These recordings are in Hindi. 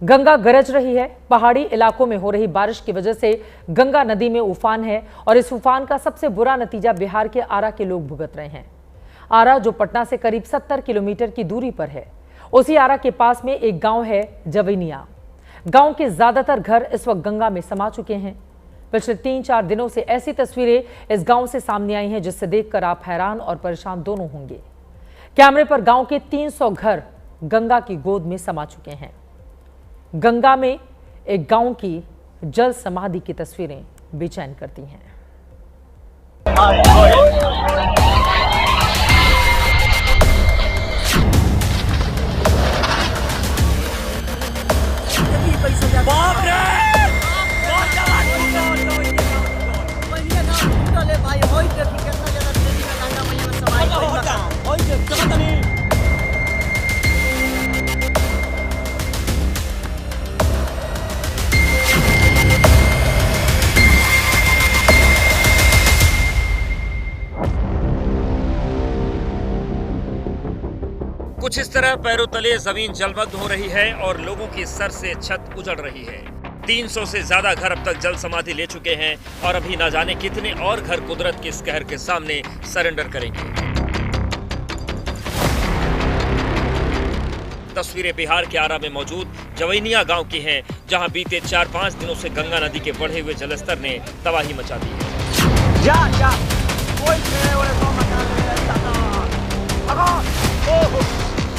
गंगा गरज रही है। पहाड़ी इलाकों में हो रही बारिश की वजह से गंगा नदी में उफान है और इस उफान का सबसे बुरा नतीजा बिहार के आरा के लोग भुगत रहे हैं। आरा, जो पटना से करीब 70 किलोमीटर की दूरी पर है, उसी आरा के पास में एक गांव है जवैनिया। गांव के ज्यादातर घर इस वक्त गंगा में समा चुके हैं। पिछले 3-4 दिनों से ऐसी तस्वीरें इस गांव से सामने आई हैं जिससे देखकर आप हैरान और परेशान दोनों होंगे। कैमरे पर गांव के 300 घर गंगा की गोद में समा चुके हैं। गंगा में एक गांव की जल समाधि की तस्वीरें बेचैन करती हैं। बाप रे! कुछ इस तरह पैरों तले जमीन जलमग्न हो रही है और लोगों की सर से छत उजड़ रही है। 300 से ज्यादा घर अब तक जल समाधि ले चुके हैं और अभी ना जाने कितने और घर कुदरत के इस कहर के सामने सरेंडर करेंगे। तस्वीरें बिहार के आरा में मौजूद जवैनिया गांव की हैं, जहां बीते 4-5 दिनों से गंगा नदी के बढ़े हुए जलस्तर ने तबाही मचा दी है।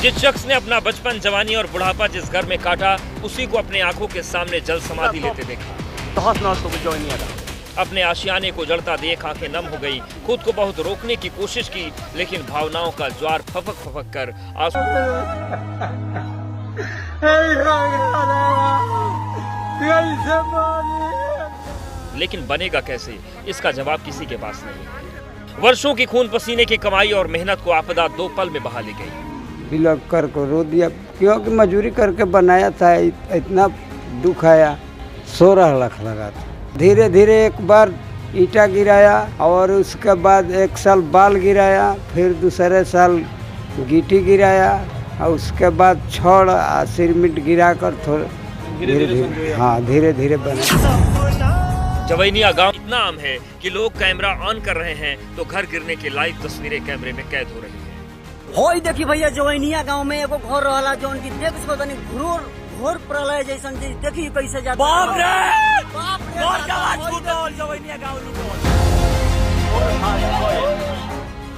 जिस शख्स ने अपना बचपन, जवानी और बुढ़ापा जिस घर में काटा, उसी को अपने आंखों के सामने जल समाधि लेते देखा। अपने आशियाने को जड़ता देख आंखें नम हो गई। खुद को बहुत रोकने की कोशिश की, लेकिन भावनाओं का ज्वार फपक फपक कर आंसू। लेकिन बनेगा कैसे, इसका जवाब किसी के पास नहीं है। वर्षों की खून पसीने की कमाई और मेहनत को आपदा 2 पल में बहा ली गई। बिलक कर को रो दिया, क्योंकि मजदूरी करके बनाया था। इतना दुख आया, 16 लाख लगा था। धीरे धीरे एक बार ईटा गिराया और उसके बाद 1 साल बाल गिराया, फिर दूसरे साल गिट्टी गिराया और उसके बाद छड़ सिरमिट गिरा कर थोड़ा धीरे धीरे बना। जवैनिया गांव इतना आम है कि लोग कैमरा ऑन कर रहे हैं तो घर गिरने की लाइव तस्वीरें कैमरे में कैद हो रही है। होई देखी भैया, जवैनिया गांव में एगो घर रहला जौन की देख सको तनी घोर प्रलय जैसन चीज देखी कैसे जाता। बाप रे! जवैनिया गांव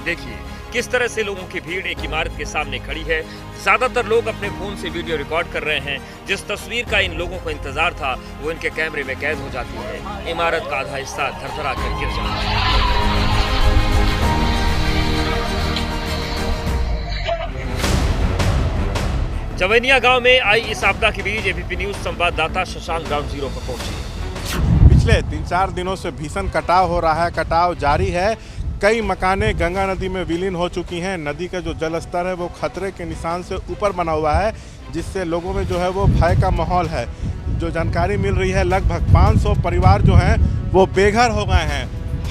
देखिए किस तरह से लोगों की भीड़ एक इमारत के सामने खड़ी है। ज्यादातर लोग अपने फोन से वीडियो रिकॉर्ड कर रहे हैं। जिस तस्वीर का इन लोगों को इंतजार था वो इनके कैमरे में कैद हो जाती है। इमारत का आधा हिस्सा थरथरा कर गिर जाता है। जवैनिया गांव में आई इस आपदा के बीच एबीपी न्यूज संवाददाता शशांक ग्राउंड जीरो पर पहुंचे। पिछले 3-4 दिनों से भीषण कटाव हो रहा है, कटाव जारी है। कई मकानें गंगा नदी में विलीन हो चुकी हैं। नदी का जो जल स्तर है वो खतरे के निशान से ऊपर बना हुआ है, जिससे लोगों में जो है वो भय का माहौल है। जो जानकारी मिल रही है, लगभग 500 परिवार जो हैं वो बेघर हो गए हैं।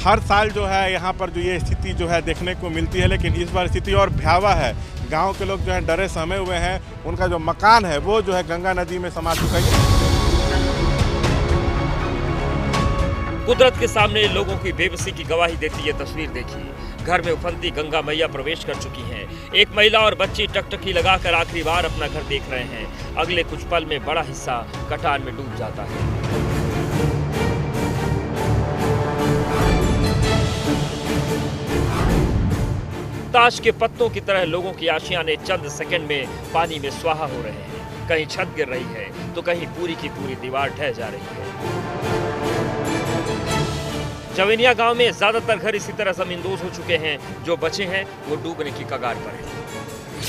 हर साल जो है यहाँ पर जो ये स्थिति जो है देखने को मिलती है, लेकिन इस बार स्थिति और भयावह है। गांव के लोग जो है डरे सहमे हुए हैं। उनका जो मकान है वो जो है गंगा नदी में समा चुका है। कुदरत के सामने लोगों की बेबसी की गवाही देती ये तस्वीर देखिए। घर में उफनती गंगा मैया प्रवेश कर चुकी हैं। एक महिला और बच्ची टकटकी लगाकर आखिरी बार अपना घर देख रहे हैं। अगले कुछ पल में बड़ा हिस्सा कटान में डूब जाता है। ताश के पत्तों की तरह लोगों की आशियाने चंद सेकंड में पानी में स्वाहा हो रहे हैं। कहीं छत गिर रही है तो कहीं पूरी की पूरी दीवार ढह जा रही है। जवैनिया गांव में ज्यादातर घर इसी तरह जमींदोज हो चुके हैं। जो बचे हैं वो डूबने की कगार पर हैं।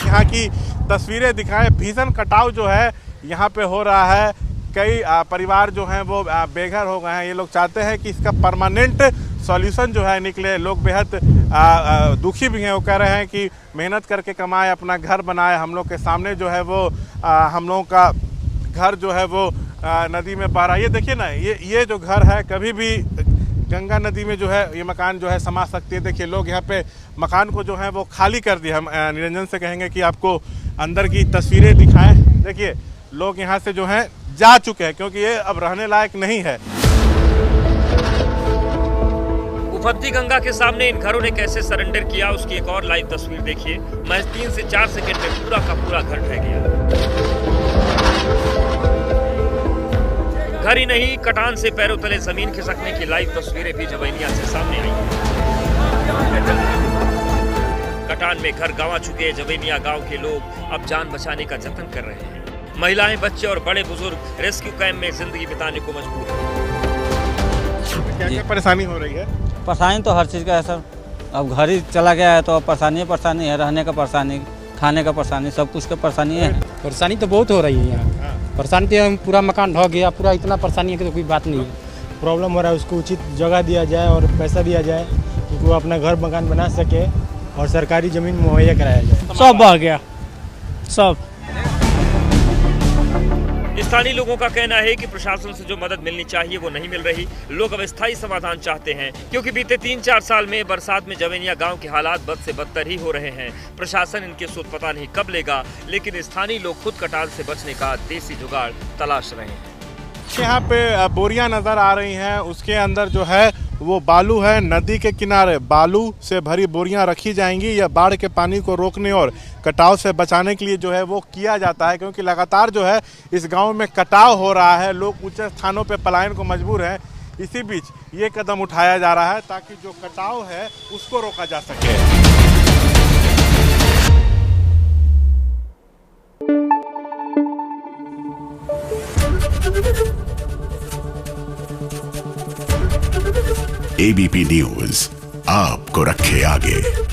यहाँ की तस्वीरें दिखाएं। भीषण कटाव जो है यहाँ पे हो रहा है। कई परिवार जो हैं वो बेघर हो गए हैं। ये लोग चाहते हैं कि इसका परमानेंट सॉल्यूशन जो है निकले। लोग बेहद दुखी भी हैं। वो कह रहे हैं कि मेहनत करके कमाए, अपना घर बनाए। हम लोग के सामने जो है वो हम लोगों का घर जो है वो नदी में बह रहा है। ये देखिए ना, ये जो घर है कभी भी गंगा नदी में जो है ये मकान जो है समा सकती है। देखिए लोग यहाँ पे मकान को जो है वो खाली कर दिया। हम निरंजन से कहेंगे कि आपको अंदर की तस्वीरें दिखाएं। देखिए लोग यहाँ से जो हैं जा चुके हैं, क्योंकि ये अब रहने लायक नहीं है। उफनती गंगा के सामने इन घरों ने कैसे सरेंडर किया, उसकी एक और लाइव तस्वीर देखिए। महज 3 से 4 सेकंड में पूरा का पूरा घर ढह गया। घर ही नहीं, कटान से पैरों तले जमीन खिसकने की लाइव तस्वीरें भी जवैनिया से सामने आई हैं। कटान में घर गंवा चुके जवैनिया गांव के लोग अब जान बचाने का जतन कर रहे हैं। महिलाएं, बच्चे और बड़े बुजुर्ग रेस्क्यू कैंप में जिंदगी बिताने को मजबूर हैं। क्या क्या परेशानी हो रही है? परेशानी तो हर चीज़ का है सर। अब घर ही चला गया है तो परेशानी है, रहने का परेशानी, खाने का परेशानी, सब कुछ का परेशानी है। परेशानी तो बहुत हो रही है यहाँ। परेशानी तो पूरा मकान ढह गया, पूरा इतना परेशानी है कि तो कोई बात नहीं है। प्रॉब्लम हो रहा है, उसको उचित जगह दिया जाए और पैसा दिया जाए कि वो अपना घर मकान बना सके और सरकारी ज़मीन मुहैया कराया जाए। सब बह गया सब। स्थानीय लोगों का कहना है कि प्रशासन से जो मदद मिलनी चाहिए वो नहीं मिल रही। लोग अब स्थायी समाधान चाहते हैं, क्योंकि बीते 3-4 साल में बरसात में जवैनिया गांव के हालात बद से बदतर ही हो रहे हैं। प्रशासन इनके सूद पता नहीं कब लेगा, लेकिन स्थानीय लोग खुद कटान से बचने का देसी जुगाड़ तलाश रहे हैं। यहाँ पे बोरियां नजर आ रही हैं, उसके अंदर जो है वो बालू है। नदी के किनारे बालू से भरी बोरियां रखी जाएंगी। यह बाढ़ के पानी को रोकने और कटाव से बचाने के लिए जो है वो किया जाता है, क्योंकि लगातार जो है इस गांव में कटाव हो रहा है। लोग ऊंचे स्थानों पे पलायन को मजबूर हैं। इसी बीच ये कदम उठाया जा रहा है ताकि जो कटाव है उसको रोका जा सके। ABP न्यूज आपको रखे आगे।